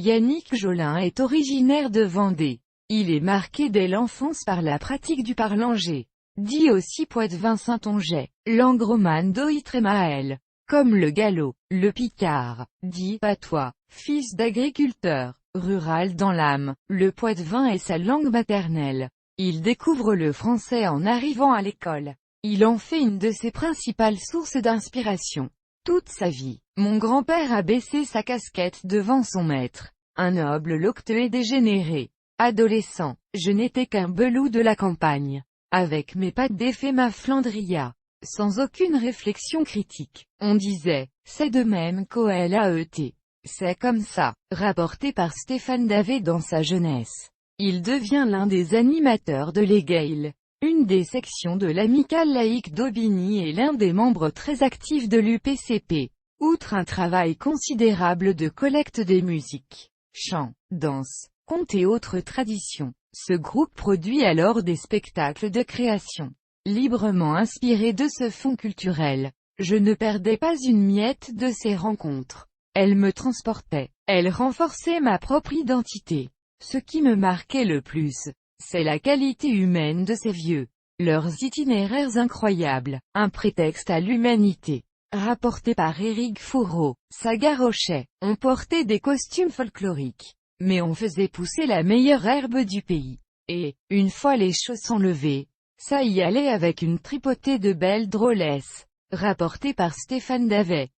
Yannick Jolin est originaire de Vendée. Il est marqué dès l'enfance par la pratique du parlanger, dit aussi poitevin saintongeais, langue romane d'Oïtremaël, comme le gallo, le picard, dit patois, fils d'agriculteur, rural dans l'âme. Le poitevin est sa langue maternelle. Il découvre le français en arrivant à l'école. Il en fait une de ses principales sources d'inspiration. Toute sa vie, mon grand-père a baissé sa casquette devant son maître, un noble loqueteux et dégénéré. Adolescent, je n'étais qu'un belou de la campagne, avec mes pattes défait ma Flandria, sans aucune réflexion critique. On disait, c'est de même qu'OLAET. C'est comme ça, rapporté par Stéphane Davet dans sa jeunesse. Il devient l'un des animateurs de l'EGAIL, une des sections de l'amicale laïque d'Aubigny et l'un des membres très actifs de l'UPCP. Outre un travail considérable de collecte des musiques, chants, danses, contes et autres traditions, ce groupe produit alors des spectacles de création, librement inspirés de ce fond culturel. Je ne perdais pas une miette de ces rencontres. Elles me transportaient, elles renforçaient ma propre identité. Ce qui me marquait le plus, c'est la qualité humaine de ces vieux, leurs itinéraires incroyables, un prétexte à l'humanité. Rapporté par Éric Fourreau, Saga Rochet, on portait des costumes folkloriques, mais on faisait pousser la meilleure herbe du pays. Et, une fois les chaussons levés, ça y allait avec une tripotée de belles drôlesses. Rapporté par Stéphane Davet.